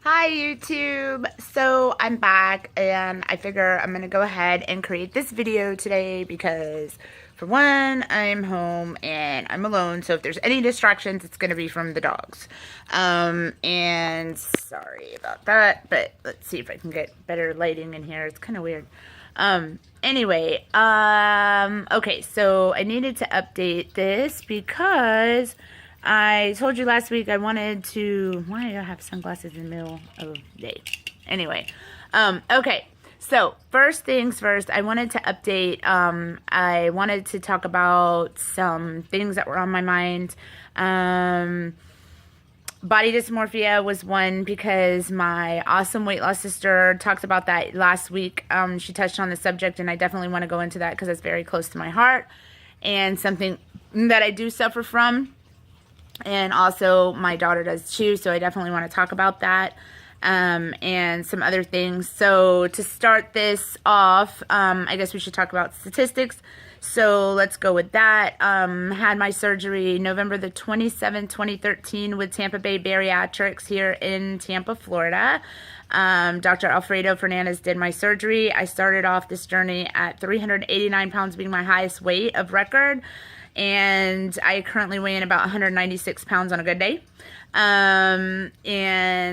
Hi YouTube! So I'm back and I figure I'm gonna go ahead and create this video today because for one, I'm home and I'm alone, so if there's any distractions, it's gonna be from the dogs. And sorry about that, but let's see if I can get better lighting in here. It's kind of weird. Anyway, okay, so I needed to update this because I told you last week I wanted to... Why do I have sunglasses in the middle of the day? Anyway, okay. So, first things first, I wanted to update. I wanted to talk about some things that were on my mind. Body dysmorphia was one because my awesome weight loss sister talked about that last week. She touched on the subject, and I definitely want to go into that because it's very close to my heart and something that I do suffer from. And also my daughter does too, so I definitely want to talk about that and some other things. So to start this off, I guess we should talk about statistics. So let's go with that. Had my surgery November the 27th, 2013 with Tampa Bay Bariatrics here in Tampa, Florida. Dr. Alfredo Fernandez did my surgery. I started off this journey at 389 pounds being my highest weight of record. And I currently weigh in about 196 pounds on a good day. And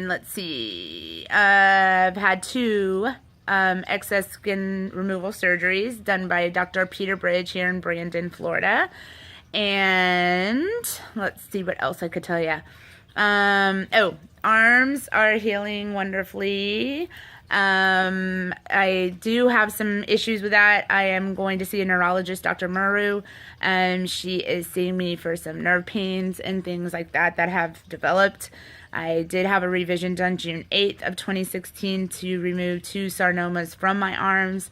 let's see, I've had two excess skin removal surgeries done by Dr. Peter Bridge here in Brandon, Florida. And let's see what else I could tell you. Oh, arms are healing wonderfully. I do have some issues with that. I am going to see a neurologist, Dr. Muru, and she is seeing me for some nerve pains and things like that that have developed. I did have a revision done June 8th of 2016 to remove two sarcomas from my arms.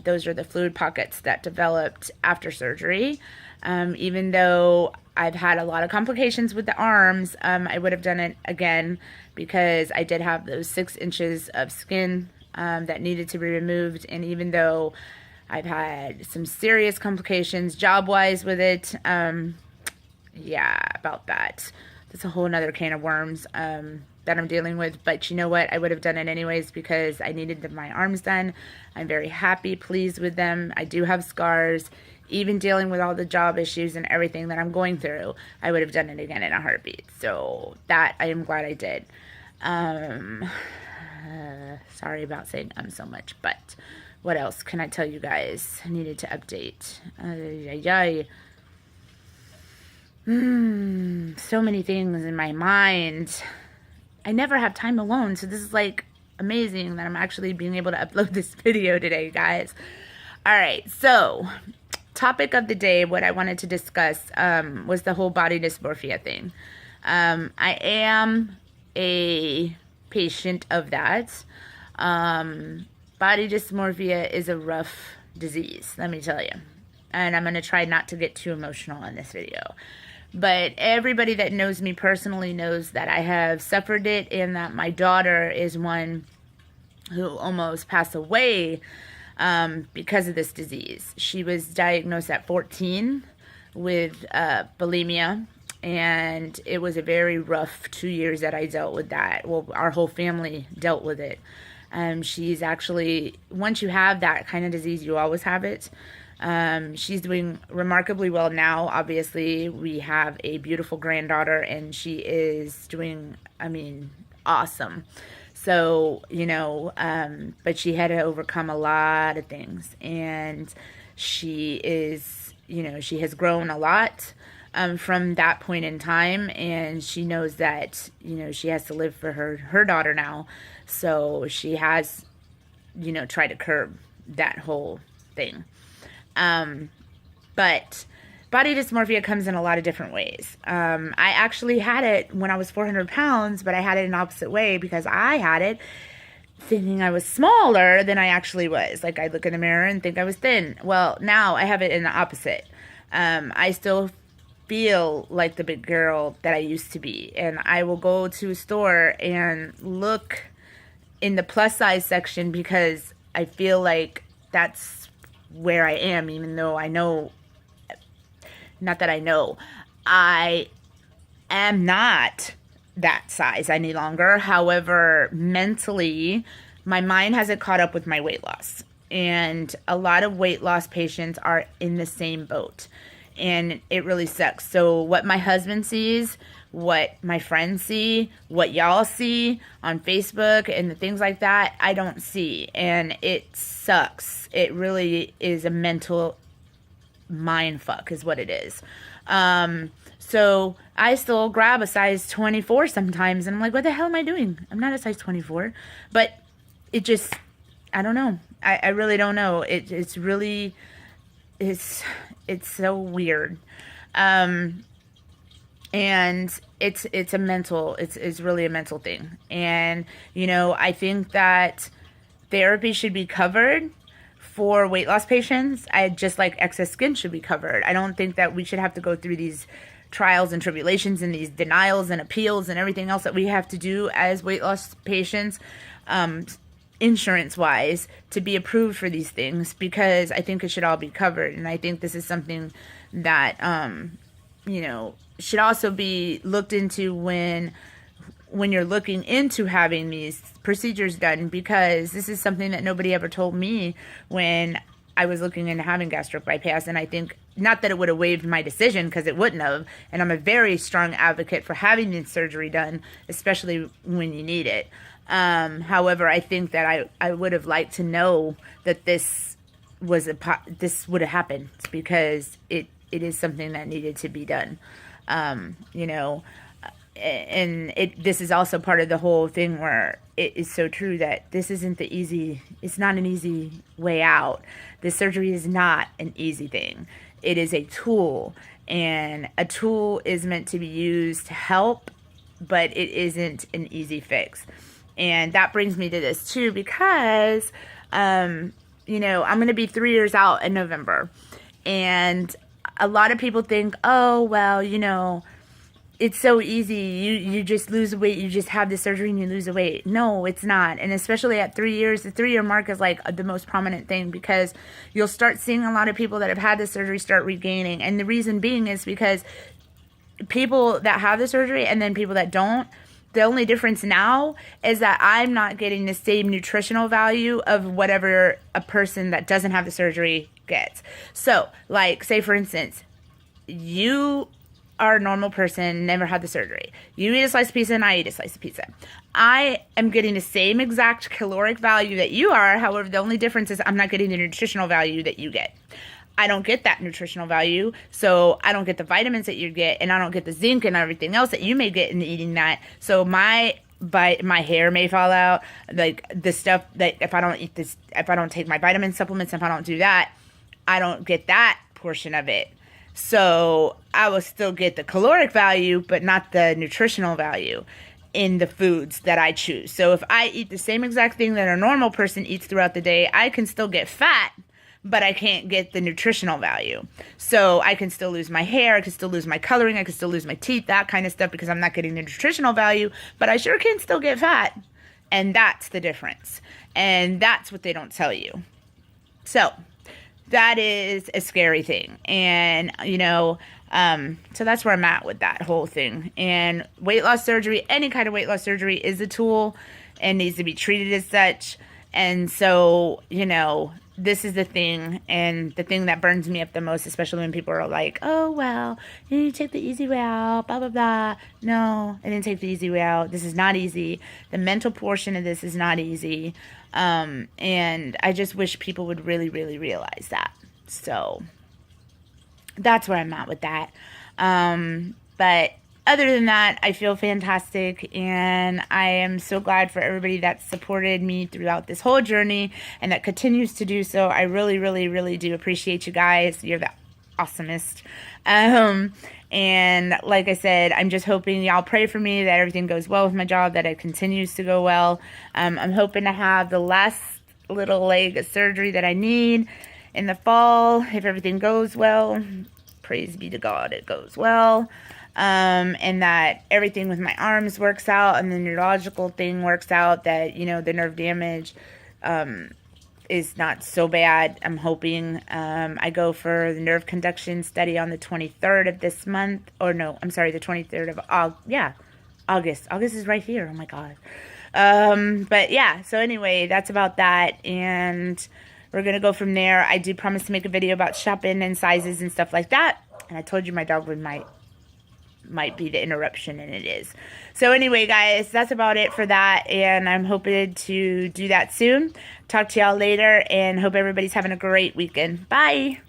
Those are the fluid pockets that developed after surgery. Even though I've had a lot of complications with the arms, I would have done it again because I did have those 6 inches of skin that needed to be removed. And even though I've had some serious complications job-wise with it, yeah, about that. That's a whole nother can of worms that I'm dealing with. But you know what? I would have done it anyways because I needed my arms done. I'm very happy, pleased with them. I do have scars. Even dealing with all the job issues and everything that I'm going through, I would have done it again in a heartbeat. So that I am glad I did. Sorry about saying so much, but what else can I tell you guys? I needed to update. So many things in my mind. I never have time alone, so this is like amazing that I'm actually being able to upload this video today, guys. All right, so topic of the day, what I wanted to discuss was the whole body dysmorphia thing. I am a patient of that. Body dysmorphia is a rough disease, let me tell you. And I'm going to try not to get too emotional in this video. But everybody that knows me personally knows that I have suffered it and that my daughter is one who almost passed away because of this disease. She was diagnosed at 14 with bulimia, and it was a very rough 2 years that I dealt with that. Well, our whole family dealt with it. She's actually, once you have that kind of disease, you always have it. She's doing remarkably well now. Obviously, we have a beautiful granddaughter, and she is doing, I mean, awesome. So, you know, but she had to overcome a lot of things, and she is, you know, she has grown a lot from that point in time, and she knows that, you know, she has to live for her daughter now. So she has, you know, tried to curb that whole thing. But body dysmorphia comes in a lot of different ways. I actually had it when I was 400 pounds, but I had it in the opposite way because I had it thinking I was smaller than I actually was. Like, I'd look in the mirror and think I was thin. Well, now I have it in the opposite. I still feel like the big girl that I used to be. And I will go to a store and look in the plus size section because I feel like that's where I am, even though I know, not that I know, I am not that size any longer. However, mentally, my mind hasn't caught up with my weight loss. And a lot of weight loss patients are in the same boat. And it really sucks. So what my husband sees, what my friends see, what y'all see on Facebook and the things like that, I don't see. And it sucks. It really is a mental mind fuck is what it is. So I still grab a size 24 sometimes, and I'm like, what the hell am I doing? I'm not a size 24. But it just, I don't know. I really don't know. It's really, it's so weird. And it's really a mental thing. And, you know, I think that therapy should be covered for weight loss patients. Just like excess skin should be covered. I don't think that we should have to go through these trials and tribulations and these denials and appeals and everything else that we have to do as weight loss patients, insurance wise, to be approved for these things, because I think it should all be covered. And I think this is something that, you know, should also be looked into when you're looking into having these procedures done, because this is something that nobody ever told me when I was looking into having gastric bypass. And I think, not that it would have waived my decision, because it wouldn't have, and I'm a very strong advocate for having the surgery done, especially when you need it. However, I think that I would have liked to know that this would have happened, because it is something that needed to be done. You know, and this is also part of the whole thing where it is so true that this isn't it's not an easy way out. This surgery is not an easy thing. It is a tool, and a tool is meant to be used to help, but it isn't an easy fix. And that brings me to this too, because, you know, I'm going to be 3 years out in November, and a lot of people think, oh, well, you know, it's so easy. You just lose weight. You just have the surgery and you lose the weight. No, it's not. And especially at 3 years, the 3 year mark is like the most prominent thing, because you'll start seeing a lot of people that have had the surgery start regaining. And the reason being is because people that have the surgery and then people that don't, the only difference now is that I'm not getting the same nutritional value of whatever a person that doesn't have the surgery gets. So, like, say for instance, you are a normal person, never had the surgery. You eat a slice of pizza and I eat a slice of pizza. I am getting the same exact caloric value that you are. However, the only difference is I'm not getting the nutritional value that you get. I don't get that nutritional value, so I don't get the vitamins that you get, and I don't get the zinc and everything else that you may get in eating that. So my hair may fall out, like the stuff that if I don't eat this, if I don't take my vitamin supplements, if I don't do that, I don't get that portion of it. So I will still get the caloric value, but not the nutritional value in the foods that I choose. So if I eat the same exact thing that a normal person eats throughout the day, I can still get fat, but I can't get the nutritional value. So I can still lose my hair, I can still lose my coloring, I can still lose my teeth, that kind of stuff, because I'm not getting the nutritional value, but I sure can still get fat. And that's the difference. And that's what they don't tell you. So that is a scary thing. And, you know, so that's where I'm at with that whole thing. And weight loss surgery, any kind of weight loss surgery, is a tool and needs to be treated as such. And so, you know, this is the thing, and the thing that burns me up the most, especially when people are like, oh, well, you need to take the easy way out, blah, blah, blah. No, I didn't take the easy way out. This is not easy. The mental portion of this is not easy. And I just wish people would really, really realize that. So that's where I'm at with that. But other than that, I feel fantastic, and I am so glad for everybody that supported me throughout this whole journey and that continues to do so. I really, really, really do appreciate you guys. You're the awesomest. And like I said, I'm just hoping y'all pray for me that everything goes well with my job, that it continues to go well. I'm hoping to have the last little leg of surgery that I need in the fall, if everything goes well. Praise be to God, it goes well. And that everything with my arms works out, and the neurological thing works out, that, you know, the nerve damage is not so bad. I'm hoping I go for the nerve conduction study on the 23rd of this month, or no, I'm sorry, the 23rd of August. August is right here. Oh my God. But yeah, so anyway, that's about that. And we're going to go from there. I do promise to make a video about shopping and sizes and stuff like that. And I told you my dog might be the interruption, and it is. So anyway, guys, that's about it for that. And I'm hoping to do that soon. Talk to y'all later, and hope everybody's having a great weekend. Bye.